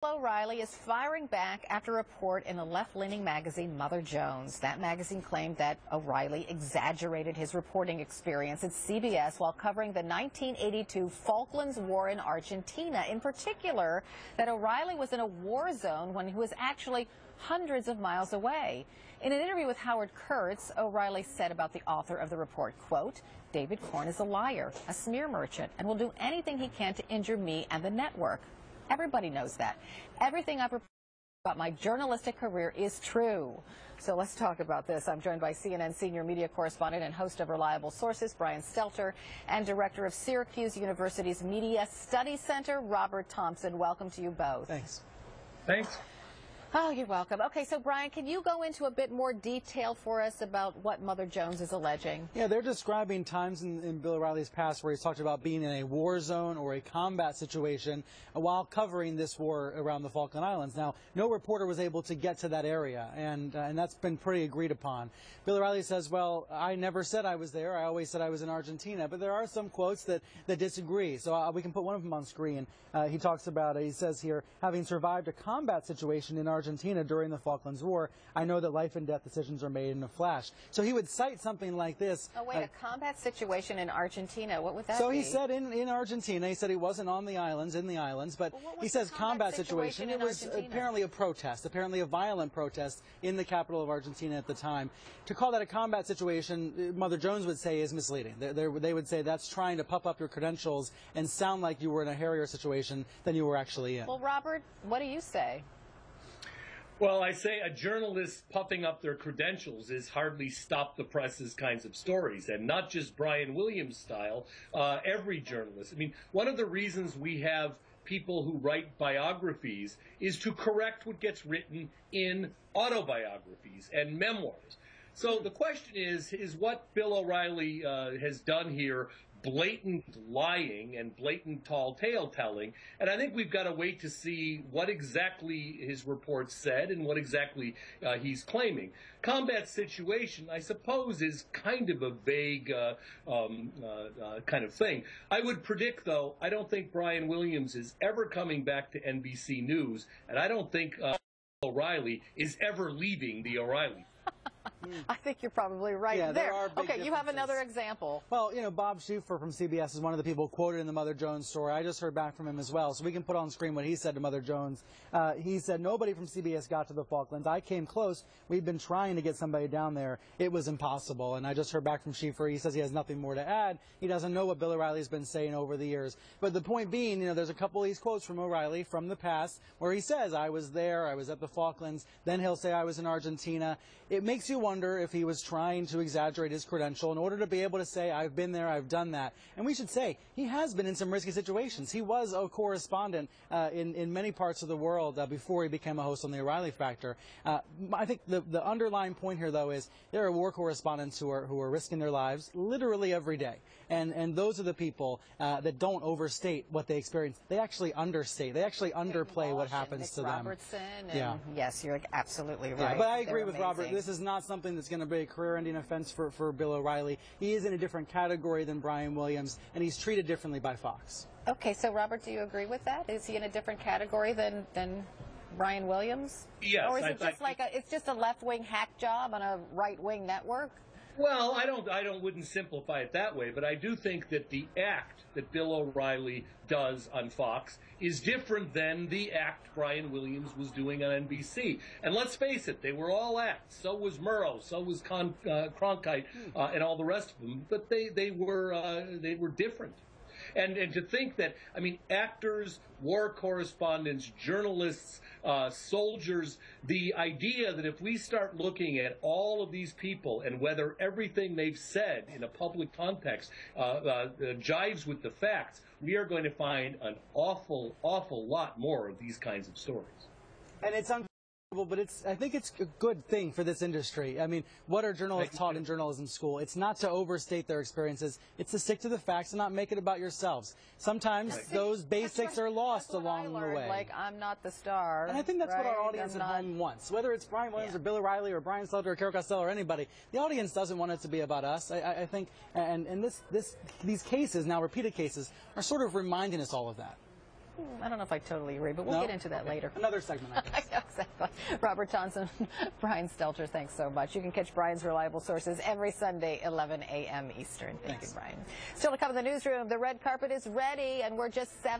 O'Reilly is firing back after a report in the left-leaning magazine Mother Jones. That magazine claimed that O'Reilly exaggerated his reporting experience at CBS while covering the 1982 Falklands War in Argentina. In particular, that O'Reilly was in a war zone when he was actually hundreds of miles away. In an interview with Howard Kurtz, O'Reilly said about the author of the report, quote, "David Corn is a liar, a smear merchant, and will do anything he can to injure me and the network. Everybody knows that. Everything I've reported about my journalistic career is true." So let's talk about this. I'm joined by CNN senior media correspondent and host of Reliable Sources, Brian Stelter, and director of Syracuse University's Media Studies Center, Robert Thompson. Welcome to you both. Thanks. Thanks. Oh, you're welcome. Okay, so Brian, can you go into a bit more detail for us about what Mother Jones is alleging? Yeah, they're describing times in Bill O'Reilly's past where he's talked about being in a war zone or a combat situation while covering this war around the Falkland Islands. Now, no reporter was able to get to that area, and that's been pretty agreed upon. Bill O'Reilly says, well, I never said I was there. I always said I was in Argentina. But there are some quotes that disagree. So we can put one of them on screen. He talks about, he says here, having survived a combat situation in Argentina during the Falklands War, I know that life and death decisions are made in a flash. So he would cite something like this. Oh, wait, a combat situation in Argentina. What would that be? So he said in Argentina, he said he wasn't on the islands, but well, he says combat situation. It was apparently a protest, apparently a violent protest in the capital of Argentina at the time. To call that a combat situation, Mother Jones would say, is misleading. They would say that's trying to puff up your credentials and sound like you were in a hairier situation than you were actually in. Well, Robert, what do you say? Well, I say a journalist puffing up their credentials is hardly stop the press's kinds of stories, and not just Brian Williams style, every journalist. I mean, one of the reasons we have people who write biographies is to correct what gets written in autobiographies and memoirs. So the question is what Bill O'Reilly has done here blatant lying and blatant tall tale telling, and I think we've got to wait to see what exactly his report said and what exactly he's claiming. Combat situation, I suppose, is kind of a vague kind of thing. I would predict, though, I don't think Brian Williams is ever coming back to NBC News, and I don't think O'Reilly is ever leaving the O'Reilly. I think you're probably right there. there. Are big okay, you have another example. Well, you know, Bob Schieffer from CBS is one of the people quoted in the Mother Jones story. I just heard back from him as well, so we can put on screen what he said to Mother Jones. He said, nobody from CBS got to the Falklands. I came close. We've been trying to get somebody down there. It was impossible. And I just heard back from Schieffer. He says he has nothing more to add. He doesn't know what Bill O'Reilly's been saying over the years. But the point being, you know, there's a couple of these quotes from O'Reilly from the past where he says, I was there, I was at the Falklands. Then he'll say I was in Argentina. It makes you wonder if he was trying to exaggerate his credential in order to be able to say, I've been there, I've done that. And we should say, he has been in some risky situations. He was a correspondent in many parts of the world before he became a host on the O'Reilly Factor. I think the underlying point here, though, is there are war correspondents who are risking their lives literally every day. And those are the people that don't overstate what they experience. They actually understate. They actually underplay what happens to them. Robertson, and yeah. Yes, you're absolutely right. Yeah, but I agree with Robert. This is not something that's going to be a career-ending offense for Bill O'Reilly. He is in a different category than Brian Williams, and he's treated differently by Fox. Okay, so Robert, do you agree with that? Is he in a different category than Brian Williams? Yes. Or is it just it's just a left-wing hack job on a right-wing network? Well, I wouldn't simplify it that way, but I do think that the act that Bill O'Reilly does on Fox is different than the act Brian Williams was doing on NBC. And let's face it, they were all acts. So was Murrow, so was Cronkite, and all the rest of them. But they were different. And to think that, I mean, actors, war correspondents, journalists, soldiers, the idea that if we start looking at all of these people and whether everything they've said in a public context jives with the facts, we are going to find an awful, awful lot more of these kinds of stories. And it's but I think it's a good thing for this industry. I mean, what are journalists taught in journalism school? It's not to overstate their experiences. It's to stick to the facts and not make it about yourselves. Sometimes those basics are lost along the way. Like, I'm not the star. And I think that's what our audience at home wants. Whether it's Brian Williams or Bill O'Reilly or Brian Stelter or Carol Costello or anybody, the audience doesn't want it to be about us. I think, and these cases, now repeated cases, are sort of reminding us all of that. I don't know if I totally agree, but we'll get into that later. Another segment, I guess. Exactly. Robert Thompson, Brian Stelter, thanks so much. You can catch Brian's Reliable Sources every Sunday, 11 a.m. Eastern. Thank you, Brian. Still to come in the newsroom, the red carpet is ready, and we're just 7